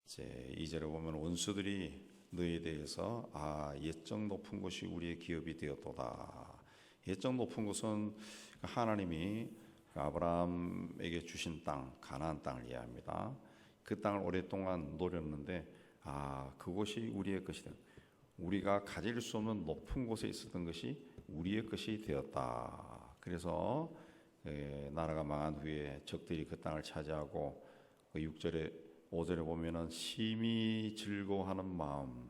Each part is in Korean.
이제 2절에 보면 원수들이 너희에 대해서 옛적 높은 곳이 우리의 기업이 되었도다. 옛적 높은 곳은 하나님이 아브라함에게 주신 땅, 가나안 땅을 이해합니다. 그 땅을 오랫동안 노렸는데 그곳이 우리의 것이다. 우리가 가질 수 없는 높은 곳에 있었던 것이 우리의 것이 되었다. 그래서 나라가 망한 후에 적들이 그 땅을 차지하고 6절에 5절에 보면은 심히 즐거워하는 마음,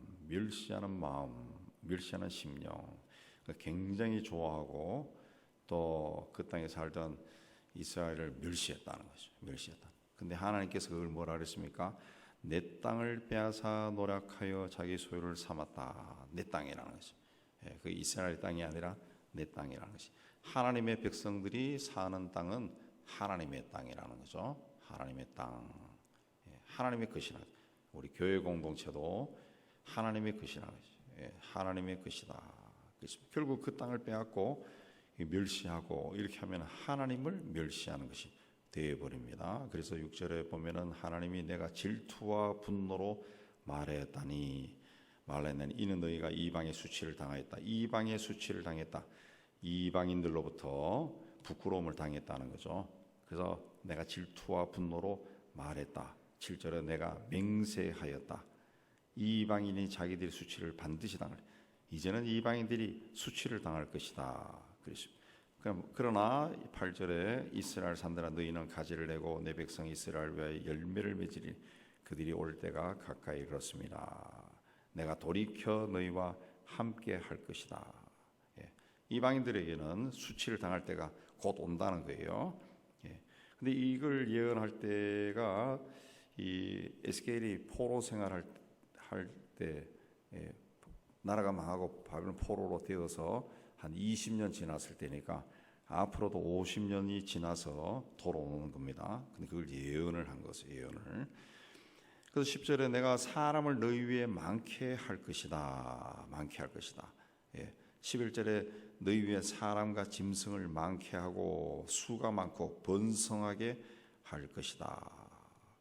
멸시하는 심령, 굉장히 좋아하고 또 그 땅에 살던 이스라엘을 멸시했다는 거죠. 멸시했다. 근데 하나님께서 그걸 뭐라 그랬습니까? 내 땅을 빼앗아 노략하여 자기 소유를 삼았다. 내 땅이라는 거죠. 그 이스라엘 땅이 아니라 내 땅이라는 것이. 하나님의 백성들이 사는 땅은 하나님의 땅이라는 거죠. 하나님의 땅, 하나님의 것이라. 우리 교회 공동체도 하나님의 것이라 거죠. 하나님의 것이다. 결국 그 땅을 빼앗고 멸시하고 이렇게 하면 하나님을 멸시하는 것이 되어버립니다. 그래서 6절에 보면은 하나님이 내가 질투와 분노로 말했다니 이는 너희가 이방의 수치를 당하였다. 이방의 수치를 당했다. 이방인들로부터 부끄러움을 당했다는 거죠. 그래서 내가 질투와 분노로 말했다. 7절에 내가 맹세하였다. 이방인이 자기들의 수치를 반드시 당할. 이제는 이방인들이 수치를 당할 것이다. 그러나 8절에 이스라엘 산들아 너희는 가지를 내고 내 백성 이스라엘 위하여 열매를 맺으리. 그들이 올 때가 가까이 이르렀습니다. 내가 돌이켜 너희와 함께 할 것이다. 이방인들에게는 수치를 당할 때가 곧 온다는 거예요. 근데 이걸 예언할 때가 이 에스겔이 포로 생활할 때 나라가 망하고 바벨론 포로로 되어서 한 20년 지났을 때니까 앞으로도 50년이 지나서 돌아오는 겁니다. 근데 그걸 예언을 한 것이에요. 예언을. 그래서 10절에 내가 사람을 너희 위에 많게 할 것이다. 많게 할 것이다. 11절에 너희 위에 사람과 짐승을 많게 하고 수가 많고 번성하게 할 것이다.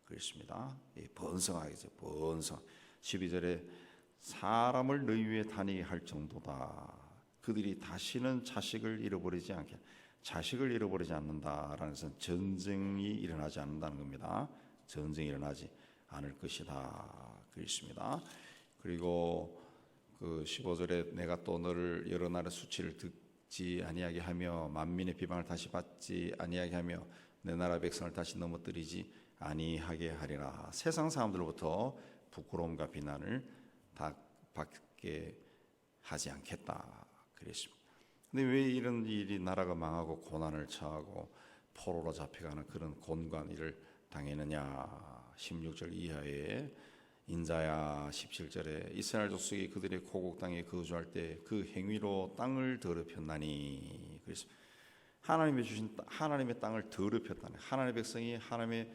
그렇습니다. 번성하겠죠. 번성. 12절에 사람을 너희 위에 다니게 할 정도다. 그들이 다시는 자식을 잃어버리지 않는다라는 것은 전쟁이 일어나지 않는다는 겁니다. 전쟁이 일어나지 않을 것이다. 그렇습니다. 그리고 그 15절에 내가 또 너를 여러 나라의 수치를 듣지 아니하게 하며 만민의 비방을 다시 받지 아니하게 하며 내 나라 백성을 다시 넘어뜨리지 아니하게 하리라. 세상 사람들로부터 부끄러움과 비난을 다 받게 하지 않겠다. 그랬습니다. 근데 왜 이런 일이 나라가 망하고 고난을 처하고 포로로 잡혀가는 그런 곤고한 일을 당했느냐? 16절 이하에 인자야 17절에 이스라엘 족속이 그들의 고국 땅에 거주할 때 그 행위로 땅을 더럽혔나니. 그래서 하나님의 땅을 더럽혔다니. 하나님의 백성이 하나님의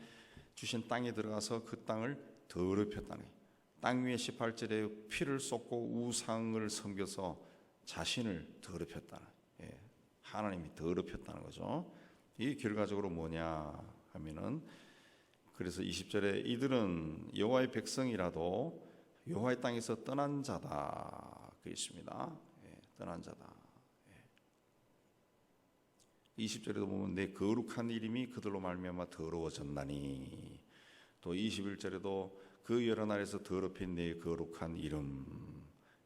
주신 땅에 들어가서 그 땅을 더럽혔다니. 땅 위에 18절에 피를 쏟고 우상을 섬겨서 자신을 더럽혔다는, 하나님이 더럽혔다는 거죠. 이게 결과적으로 뭐냐 하면은, 그래서 20절에 이들은 여호와의 백성이라도 여호와의 땅에서 떠난 자다. 그렇습니다. 떠난 자다. 20절에도 보면 내 거룩한 이름이 그들로 말미암아 더러워졌나니. 또 21절에도 그 여러 나라에서 더럽힌 내 거룩한 이름.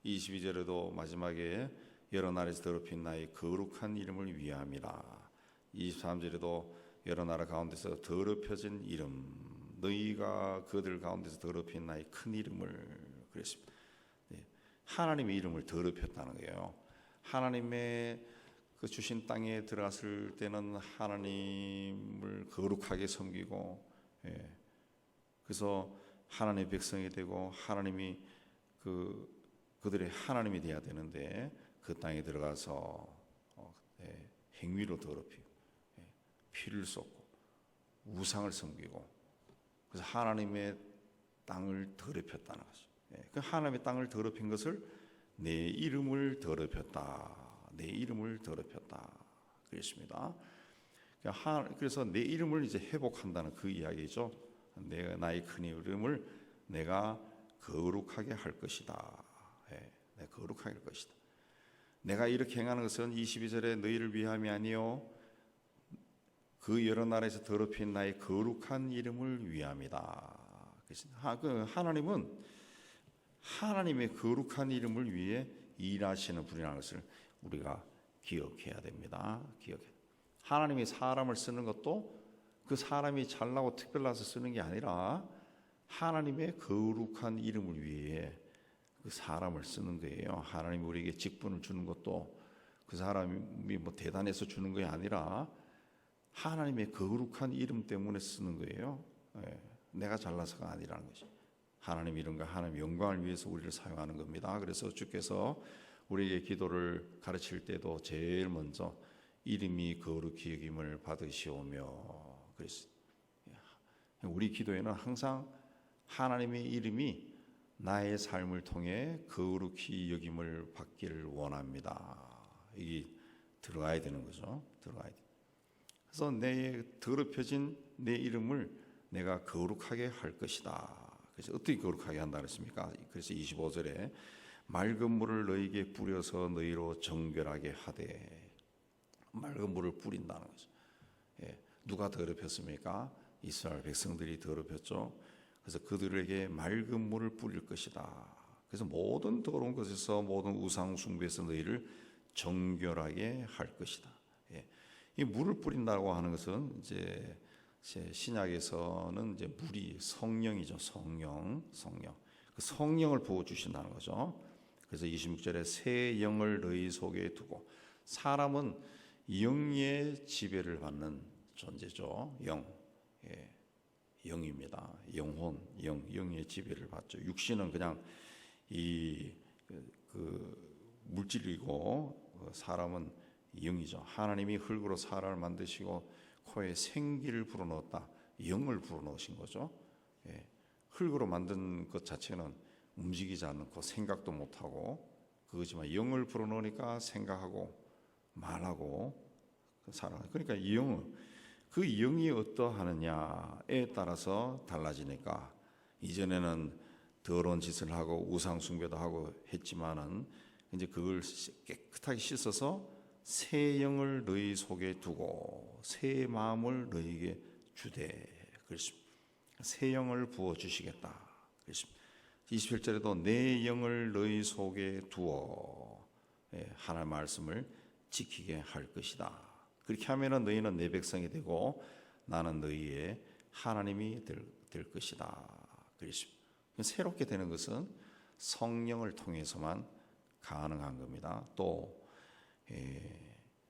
22절에도 마지막에 여러 나라에서 더럽힌 나의 거룩한 이름을 위함이라. 23절에도 여러 나라 가운데서 더럽혀진 이름, 너희가 그들 가운데서 더럽힌 나의 큰 이름을. 그랬습니다. 하나님의 이름을 더럽혔다는 거예요. 하나님의 그 주신 땅에 들어갔을 때는 하나님을 거룩하게 섬기고, 그래서 하나님의 백성이 되고 하나님이 그들의 하나님이 되어야 되는데 그 땅에 들어가서 행위로 더럽히고 피를 쏟고 우상을 섬기고, 그래서 하나님의 땅을 더럽혔다는 거죠. 그 하나님의 땅을 더럽힌 것을 내 이름을 더럽혔다. 내 이름을 더럽혔다. 그랬습니다. 그래서 내 이름을 이제 회복한다는 그 이야기죠. 나의 큰 이름을 내가 거룩하게 할 것이다. 내가 거룩하게 할 것이다. 내가 이렇게 행하는 것은 22절에 너희를 위함이 아니요 그 여러 나라에서 더럽힌 나의 거룩한 이름을 위함이다. 하나님은 하나님의 거룩한 이름을 위해 일하시는 분이라는 것을 우리가 기억해야 됩니다. 하나님이 사람을 쓰는 것도 그 사람이 잘나고 특별나서 쓰는 게 아니라 하나님의 거룩한 이름을 위해 그 사람을 쓰는 거예요. 하나님이 우리에게 직분을 주는 것도 그 사람이 뭐 대단해서 주는 게 아니라 하나님의 거룩한 이름 때문에 쓰는 거예요. 내가 잘나서가 아니라는 것이. 하나님 이름과 하나님 영광을 위해서 우리를 사용하는 겁니다. 그래서 주께서 우리에게 기도를 가르칠 때도 제일 먼저 이름이 거룩히 여김을 받으시오며 그랬어요. 우리 기도에는 항상 하나님의 이름이 나의 삶을 통해 거룩히 여김을 받기를 원합니다. 이게 들어가야 되는 거죠. 들어가야 돼. 그래서 내 더럽혀진 내 이름을 내가 거룩하게 할 것이다. 그래서 어떻게 거룩하게 한다 그랬습니까? 그래서 25절에 맑은 물을 너희에게 뿌려서 너희로 정결하게 하되, 맑은 물을 뿌린다는 거죠. 누가 더럽혔습니까? 이스라엘 백성들이 더럽혔죠. 그래서 그들에게 맑은 물을 뿌릴 것이다. 그래서 모든 더러운 것에서 모든 우상 숭배에서 너희를 정결하게 할 것이다. 이 물을 뿌린다고 하는 것은 이제 신약에서는 이제 물이 성령이죠. 성령. 그 성령을 부어 주신다는 거죠. 그래서 26절에 새 영을 너희 속에 두고, 사람은 영의 지배를 받는 존재죠. 영입니다. 영혼, 영의 지배를 받죠. 육신은 그냥 그 물질이고 사람은 영이죠. 하나님이 흙으로 사람을 만드시고 코에 생기를 불어넣었다. 영을 불어넣으신 거죠. 흙으로 만든 것 자체는 움직이지 않고 생각도 못하고 그거지만 영을 불어넣으니까 생각하고 말하고 살아가요. 그러니까 그 영이 어떠하느냐에 따라서 달라지니까, 이전에는 더러운 짓을 하고 우상 숭배도 하고 했지만은 이제 그걸 깨끗하게 씻어서 새 영을 너희 속에 두고 새 마음을 너희에게 주되 그랬습니다. 새 영을 부어 주시겠다 그랬습니다. 27절에도 내 영을 너희 속에 두어 하나님의 말씀을 지키게 할 것이다. 그렇게 하면은 너희는 내 백성이 되고 나는 너희의 하나님이 될 것이다 그랬습니다. 새롭게 되는 것은 성령을 통해서만 가능한 겁니다. 또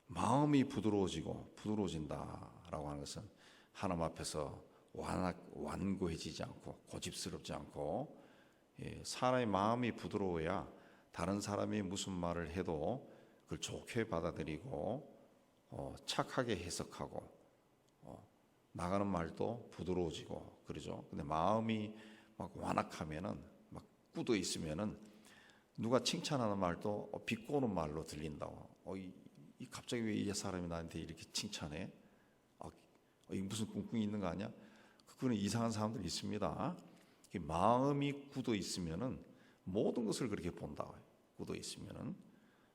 마음이 부드러워진다라고 하는 것은 하나님 앞에서 완고해지지 않고 고집스럽지 않고, 사람의 마음이 부드러워야 다른 사람이 무슨 말을 해도 그걸 좋게 받아들이고 착하게 해석하고 나가는 말도 부드러워지고 그러죠. 근데 마음이 막 완악하면은, 막 굳어 있으면은 누가 칭찬하는 말도 비꼬는 말로 들린다고. 갑자기 왜 이 사람이 나한테 이렇게 칭찬해? 이 무슨 꿍꿍이 있는 거 아니야? 그거는 이상한 사람들이 있습니다. 마음이 굳어 있으면은 모든 것을 그렇게 본다. 굳어 있으면은.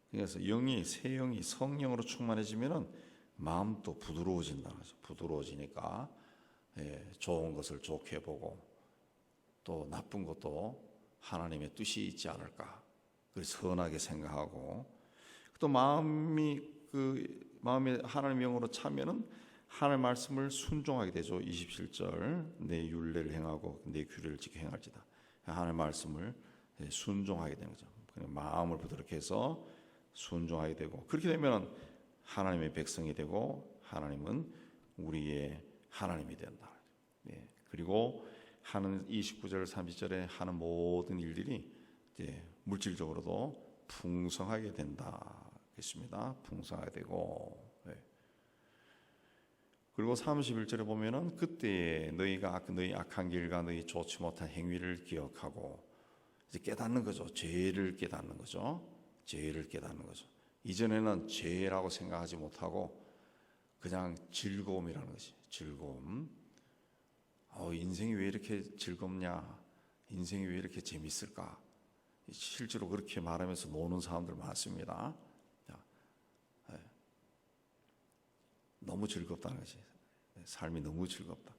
그래서 새 영이 성령으로 충만해지면은 마음도 부드러워진다는 거죠. 부드러워지니까 좋은 것을 좋게 보고 또 나쁜 것도 하나님의 뜻이 있지 않을까, 그래서 선하게 생각하고, 또 마음에 하나님의 영으로 차면은 하나님의 말씀을 순종하게 되죠. 27절 내 율례를 행하고 내 규례를 지켜 행할지다. 하나님의 말씀을 순종하게 되는 거죠. 마음을 부드럽게 해서 순종하게 되고, 그렇게 되면 하나님의 백성이 되고 하나님은 우리의 하나님이 된다. 그리고 하는 29절 30절에 하는 모든 일들이 이제 물질적으로도 풍성하게 된다. 그렇습니다. 풍성하게 되고, 그리고 31절에 보면은 그때 너희가 너희 악한 길과 너희 좋지 못한 행위를 기억하고, 이제 깨닫는 거죠. 죄를 깨닫는 거죠. 죄를 깨닫는 거죠. 이전에는 죄라고 생각하지 못하고 그냥 즐거움이라는 것이, 즐거움. 인생이 왜 이렇게 즐겁냐? 인생이 왜 이렇게 재밌을까? 실제로 그렇게 말하면서 노는 사람들 많습니다. 너무 즐겁다는 거지. 삶이 너무 즐겁다.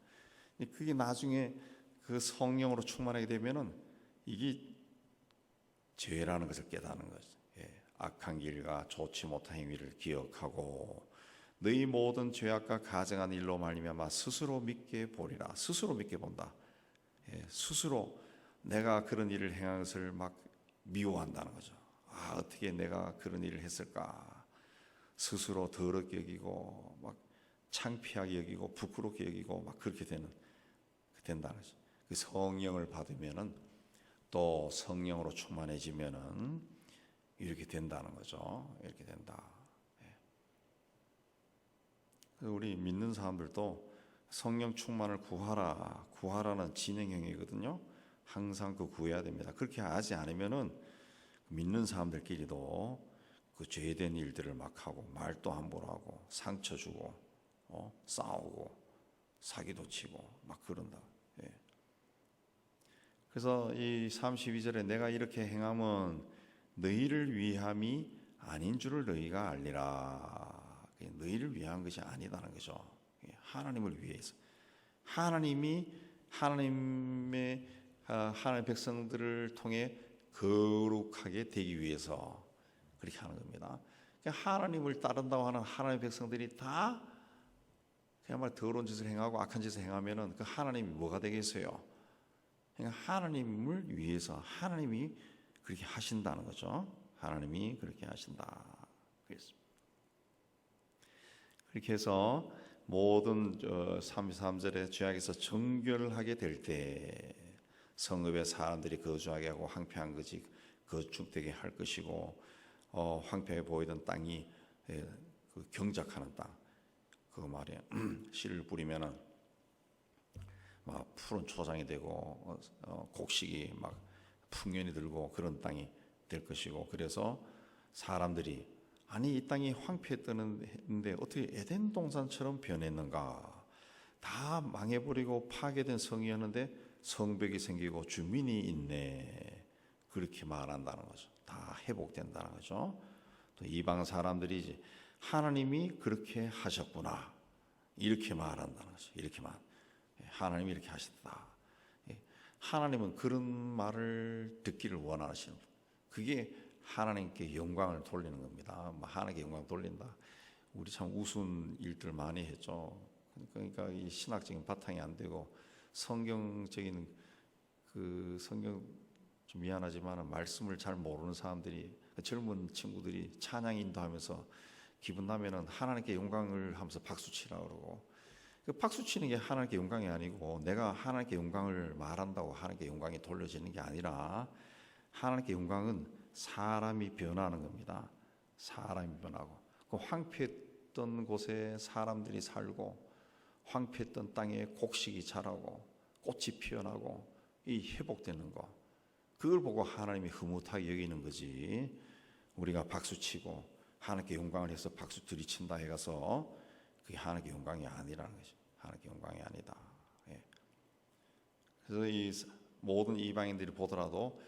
그게 나중에 그 성령으로 충만하게 되면은 이게 죄라는 것을 깨닫는 거죠. 악한 길과 좋지 못한 행위를 기억하고 너희 모든 죄악과 가증한 일로 말미암아 스스로 믿게 보리라. 스스로 믿게 본다. 스스로 내가 그런 일을 행한 것을 막 미워한다는 거죠. 어떻게 내가 그런 일을 했을까? 스스로 더럽게 여기고 막 창피하게 여기고 부끄럽게 여기고 막 그렇게 된다는 거죠. 그 성령을 받으면은 또 성령으로 충만해지면은 이렇게 된다는 거죠. 이렇게 된다. 우리 믿는 사람들도 성령 충만을 구하라는 진행형이거든요. 항상 그 구해야 됩니다. 그렇게 하지 않으면은 믿는 사람들끼리도 그 죄된 일들을 막 하고 말도 함부로 하고 상처 주고 싸우고 사기도 치고 막 그런다. 그래서 이 32절에 내가 이렇게 행함은 너희를 위함이 아닌 줄을 너희가 알리라. 너희를 위한 것이 아니다는 거죠. 하나님을 위해서. 하나님의 하나님의 백성들을 통해 거룩하게 되기 위해서 그렇게 하는 겁니다. 하나님을 따른다고 하는 하나님의 백성들이 다 그야말로 더러운 짓을 행하고 악한 짓을 행하면은 그 하나님이 뭐가 되겠어요? 그러니까 하나님을 위해서 하나님이 그렇게 하신다는 거죠. 하나님이 그렇게 하신다. 그렇게 해서 모든 33절에 죄악에서 정결하게 될 때 성읍에 사람들이 거주하게 하고 황폐한 것이 거축되게 할 것이고 황폐해 보이던 땅이 그 경작하는 땅 그거 말이에요. 씨를 뿌리면은 막 푸른 초장이 되고 곡식이 막 풍년이 들고 그런 땅이 될 것이고 그래서 사람들이 아니 이 땅이 황폐했다는데 어떻게 에덴 동산처럼 변했는가? 다 망해버리고 파괴된 성이었는데 성벽이 생기고 주민이 있네. 그렇게 말한다는 거죠. 다 회복된다는 거죠. 또 이방 사람들이 하나님이 그렇게 하셨구나 이렇게 말한다는 거죠. 하나님이 이렇게 하셨다. 하나님은 그런 말을 듣기를 원하시는 분. 그게 하나님께 영광을 돌리는 겁니다. 하나님께 영광 돌린다. 우리 참 우스운 일들 많이 했죠. 그러니까 이 신학적인 바탕이 안 되고 성경적인 그 성경 좀 미안하지만 말씀을 잘 모르는 사람들이 젊은 친구들이 찬양 인도하면서 기분 나면은 하나님께 영광을 하면서 박수 치라 그러고 그 박수 치는 게 하나님께 영광이 아니고 내가 하나님께 영광을 말한다고 하나님께 영광이 돌려지는 게 아니라 하나님께 영광은 사람이 변하는 겁니다. 사람이 변하고 그 황폐했던 곳에 사람들이 살고 황폐했던 땅에 곡식이 자라고 꽃이 피어나고 이 회복되는 거 그걸 보고 하나님이 흐뭇하게 여기는 거지 우리가 박수치고 하나님께 영광을 해서 박수 들이친다 해가서 그게 하나님께 영광이 아니라는 거죠. 하나님께 영광이 아니다. 그래서 이 모든 이방인들이 보더라도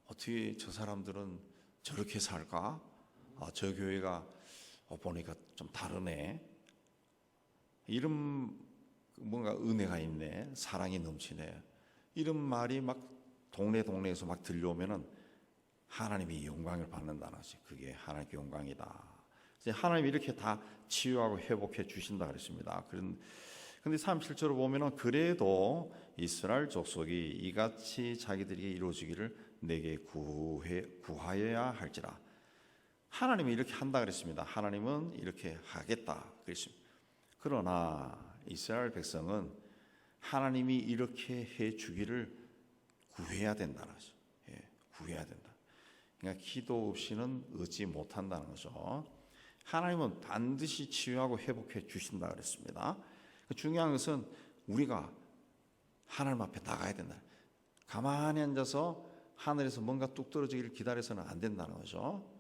어떻게 저 사람들은 저렇게 살까? 저 교회가 보니까 좀 다르네. 이런 뭔가 은혜가 있네. 사랑이 넘치네. 이런 말이 막 동네에서 막 들려오면은 하나님이 영광을 받는다는 것이 그게 하나님께 영광이다. 하나님이 이렇게 다 치유하고 회복해 주신다 그랬습니다. 그런데 37절을 보면은 그래도 이스라엘 족속이 이같이 자기들에게 이루어지기를 내게 구하여야 할지라. 하나님이 이렇게 한다 그랬습니다. 하나님은 이렇게 하겠다 그랬습니다. 그러나 이스라엘 백성은 하나님이 이렇게 해 주기를 구해야 된다는 거죠. 구해야 된다. 그러니까 기도 없이는 얻지 못한다는 거죠. 하나님은 반드시 치유하고 회복해 주신다 그랬습니다. 중요한 것은 우리가 하나님 앞에 나가야 된다. 가만히 앉아서 하늘에서 뭔가 뚝 떨어지기를 기다려서는 안 된다는 거죠.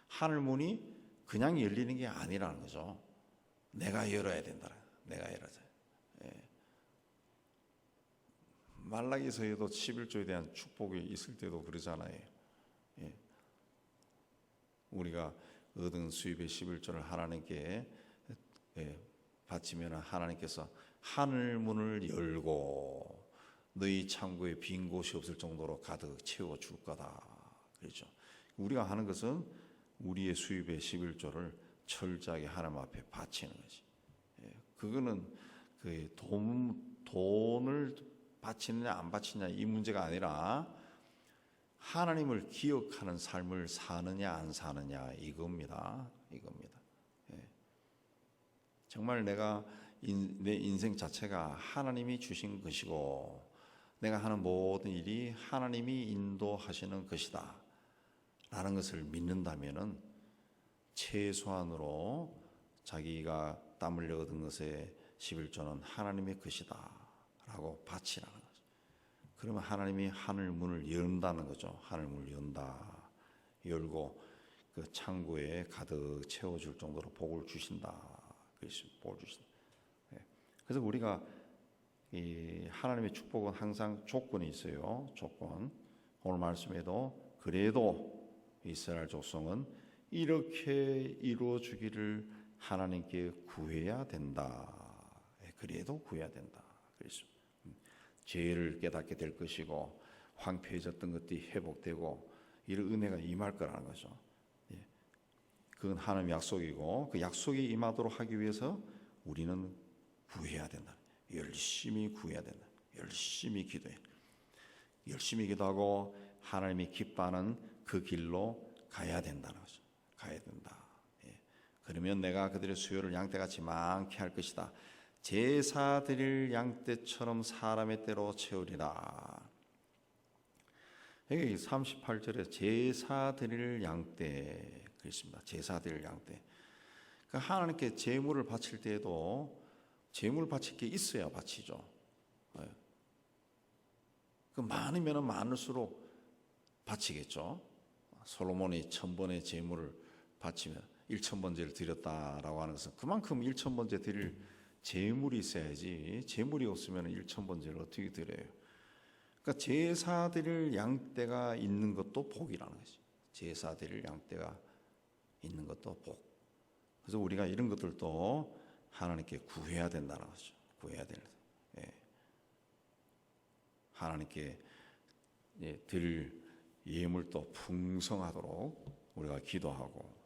하늘 문이 그냥 열리는 게 아니라는 거죠. 내가 열어야 된다. 내가 열어야 돼. 말라기서에도 11조에 대한 축복이 있을 때도 그러잖아요. 예. 우리가 얻은 수입의 11조를 하나님께 바치면 하나님께서 하늘 문을 열고 너희 창고에 빈 곳이 없을 정도로 가득 채워 줄 거다. 그렇죠. 우리가 하는 것은 우리의 수입의 11조를 철저하게 하나님 앞에 바치는 거지. 그거는 그 돈을 바치느냐 안 바치느냐 이 문제가 아니라 하나님을 기억하는 삶을 사느냐 안 사느냐 이겁니다. 정말 내 인생 자체가 하나님이 주신 것이고 내가 하는 모든 일이 하나님이 인도하시는 것이다 라는 것을 믿는다면은 최소한으로 자기가 땀 흘려 얻은 것의 11조는 하나님의 것이다 라고 바치라는 거죠. 그러면 하나님이 하늘 문을 연다는 거죠. 하늘 문을 연다. 열고 그 창고에 가득 채워줄 정도로 복을 주신다. 복을 주신다. 그래서 우리가 이 하나님의 축복은 항상 조건이 있어요. 조건. 오늘 말씀에도 그래도 이스라엘 족속은 이렇게 이루어 주기를 하나님께 구해야 된다. 그래도 구해야 된다. 그래서 죄를 깨닫게 될 것이고 황폐해졌던 것들이 회복되고 이런 은혜가 임할 거라는 거죠. 그건 하나님의 약속이고 그 약속이 임하도록 하기 위해서 우리는 구해야 된다. 열심히 구해야 된다. 열심히 기도해. 열심히 기도하고 하나님이 기뻐하는 그 길로 가야 된다는 거죠. 가야 된다. 그러면 내가 그들의 수요를 양떼같이 많게 할 것이다. 제사 드릴 양떼처럼 사람의 때로 채우리라. 여기 38절에 제사 드릴 양떼 그랬습니다. 제사 드릴 양떼. 그러니까 하나님께 제물을 바칠 때에도 제물 바칠 게 있어야 바치죠. 그 많으면 많을수록 바치겠죠. 솔로몬이 1000번의 제물을 바치면 1000번제를 드렸다라고 하는 것은 그만큼 1000번제 드릴 제물이 있어야지. 제물이 없으면 1000번제를 어떻게 드려요? 그러니까 제사 드릴 양떼가 있는 것도 복이라는 거지. 제사 드릴 양떼가 있는 것도 복. 그래서 우리가 이런 것들도 하나님께 구해야 된다는 거죠. 구해야 된다. 하나님께 드릴 예물도 풍성하도록 우리가 기도하고.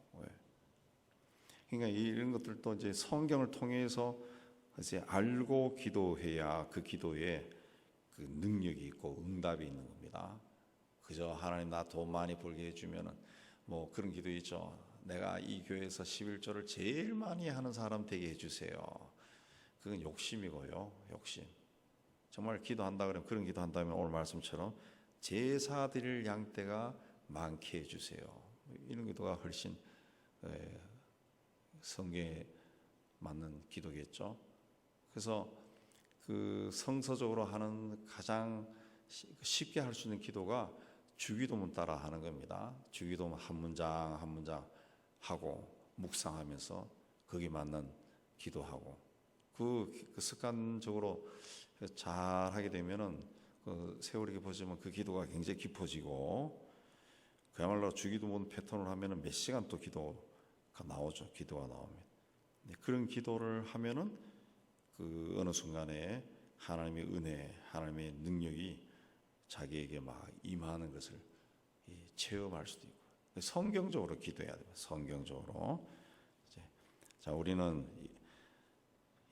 그러니까 이런 것들도 이제 성경을 통해서 이제 알고 기도해야 그 기도에 그 능력이 있고 응답이 있는 겁니다. 그저 하나님 나 돈 많이 벌게 해주면은 뭐 그런 기도 있죠. 내가 이 교회에서 11조를 제일 많이 하는 사람 되게 해주세요. 그건 욕심이고요. 욕심. 정말 기도한다 그러면 그런 기도한다면 오늘 말씀처럼 제사 드릴 양떼가 많게 해주세요. 이런 기도가 훨씬 성경에 맞는 기도겠죠. 그래서 그 성서적으로 하는 가장 쉽게 할 수 있는 기도가 주기도문 따라 하는 겁니다. 주기도문 한 문장 한 문장 하고 묵상하면서 거기에 맞는 기도하고 그 습관적으로 잘 하게 되면은 그 세월이 보시면 그 기도가 굉장히 깊어지고 그야말로 주기도문 패턴을 하면은 몇 시간 또 기도가 나오죠. 기도가 나옵니다. 그런 기도를 하면은 그 어느 순간에 하나님의 은혜, 하나님의 능력이 자기에게 막 임하는 것을 체험할 수도 있고 성경적으로 기도해야 돼요. 성경적으로. 자, 우리는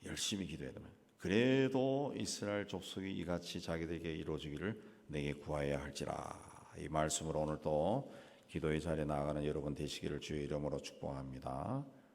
열심히 기도해야 됩니다. 그래도 이스라엘 족속이 이같이 자기들에게 이루어지기를 내게 구하여야 할지라. 이 말씀으로 오늘 또 기도의 자리에 나아가는 여러분 되시기를 주의 이름으로 축복합니다.